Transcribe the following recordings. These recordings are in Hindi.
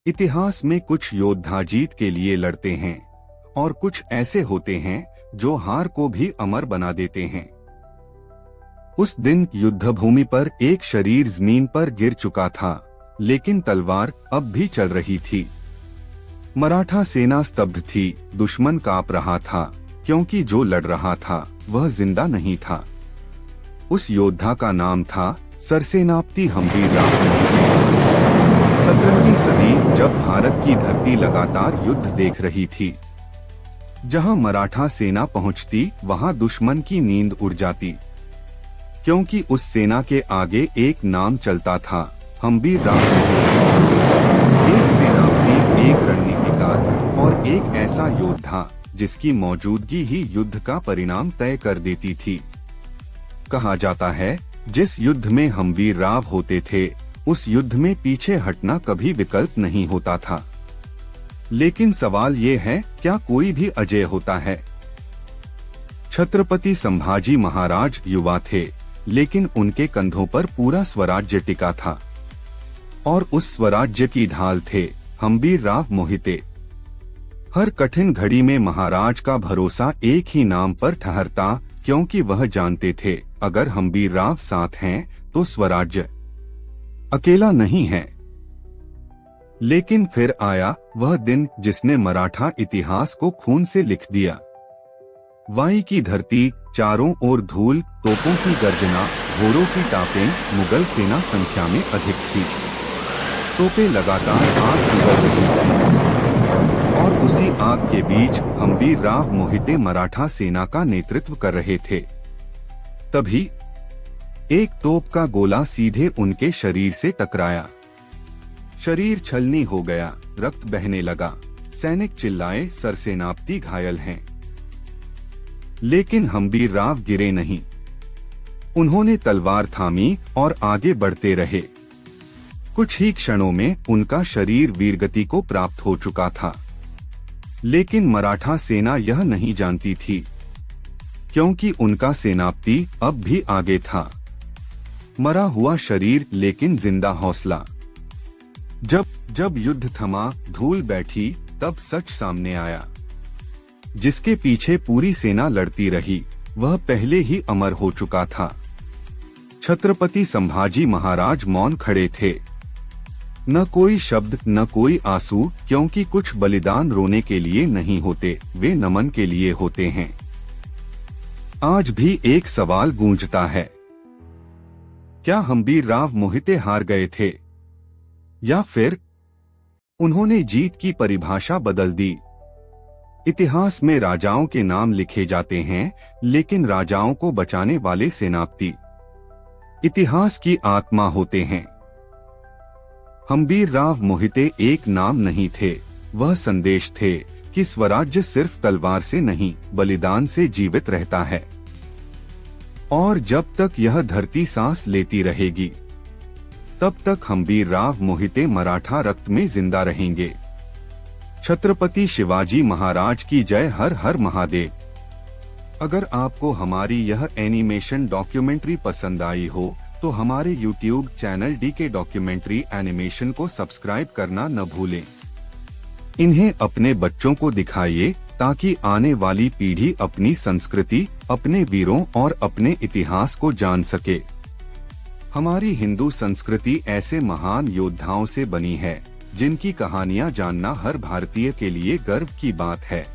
इतिहास में कुछ योद्धा जीत के लिए लड़ते हैं और कुछ ऐसे होते हैं जो हार को भी अमर बना देते हैं। उस दिन युद्ध भूमि पर एक शरीर जमीन पर गिर चुका था, लेकिन तलवार अब भी चल रही थी। मराठा सेना स्तब्ध थी, दुश्मन कांप रहा था, क्योंकि जो लड़ रहा था वह जिंदा नहीं था। उस योद्धा का नाम था सरसेनापति हम्बीरराव मोहिते। 17वीं सदी जब भारत की धरती लगातार युद्ध देख रही थी, जहां मराठा सेना पहुंचती वहां दुश्मन की नींद उड़ जाती, क्योंकि उस सेना के आगे एक नाम चलता था, हम्बीरराव मोहिते। एक सेनापति, एक रणनीतिकार और एक ऐसा योद्धा जिसकी मौजूदगी ही युद्ध का परिणाम तय कर देती थी। कहा जाता है, जिस युद्ध में हम्बीरराव होते थे उस युद्ध में पीछे हटना कभी विकल्प नहीं होता था। लेकिन सवाल ये है, क्या कोई भी अजेय होता है? छत्रपति संभाजी महाराज युवा थे, लेकिन उनके कंधों पर पूरा स्वराज्य टिका था, और उस स्वराज्य की ढाल थे हम्बीरराव मोहिते। हर कठिन घड़ी में महाराज का भरोसा एक ही नाम पर ठहरता, क्योंकि वह जानते थे अगर हम्बीरराव साथ हैं तो स्वराज्य अकेला नहीं है। लेकिन फिर आया वह दिन जिसने मराठा इतिहास को खून से लिख दिया। वाई की धरती, चारों ओर धूल, तोपों की गर्जना, घोड़ों की टापें, मुगल सेना संख्या में अधिक थी। तोपें लगातार आग उगल रही थी, और उसी आग के बीच हम्बीरराव मोहिते मराठा सेना का नेतृत्व कर रहे थे। तभी एक तोप का गोला सीधे उनके शरीर से टकराया। शरीर छलनी हो गया, रक्त बहने लगा। सैनिक चिल्लाए, सरसेनापति घायल हैं। लेकिन हम्बीरराव गिरे नहीं। उन्होंने तलवार थामी और आगे बढ़ते रहे। कुछ ही क्षणों में उनका शरीर वीरगति को प्राप्त हो चुका था। लेकिन मराठा सेना यह नहीं जानती थी, क्योंकि उनका सेनापति अब भी आगे था। मरा हुआ शरीर लेकिन जिंदा हौसला। जब युद्ध थमा, धूल बैठी, तब सच सामने आया। जिसके पीछे पूरी सेना लड़ती रही वह पहले ही अमर हो चुका था। छत्रपति संभाजी महाराज मौन खड़े थे। न कोई शब्द, न कोई आंसू, क्योंकि कुछ बलिदान रोने के लिए नहीं होते, वे नमन के लिए होते हैं। आज भी एक सवाल गूंजता है, क्या हम्बीरराव मोहिते हार गए थे, या फिर उन्होंने जीत की परिभाषा बदल दी? इतिहास में राजाओं के नाम लिखे जाते हैं, लेकिन राजाओं को बचाने वाले सेनापति इतिहास की आत्मा होते हैं। हम्बीरराव मोहिते एक नाम नहीं थे, वह संदेश थे कि स्वराज्य सिर्फ तलवार से नहीं, बलिदान से जीवित रहता है। और जब तक यह धरती सांस लेती रहेगी, तब तक हम्बीरराव मोहिते मराठा रक्त में जिंदा रहेंगे। छत्रपति शिवाजी महाराज की जय। हर हर महादेव। अगर आपको हमारी यह एनिमेशन डॉक्यूमेंट्री पसंद आई हो तो हमारे YouTube channel DK documentary animation को सब्सक्राइब करना न भूलें। इन्हें अपने बच्चों को दिखाइए, ताकि आने वाली पीढ़ी अपनी संस्कृति, अपने वीरों और अपने इतिहास को जान सके। हमारी हिंदू संस्कृति ऐसे महान योद्धाओं से बनी है, जिनकी कहानियां जानना हर भारतीय के लिए गर्व की बात है।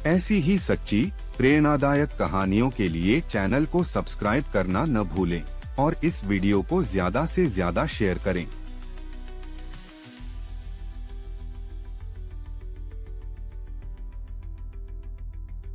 ऐसी ही सच्ची, प्रेरणादायक कहानियों के लिए चैनल को सब्सक्राइब करना न भूलें और इस वीडियो को ज्यादा से ज्यादा शेयर करें।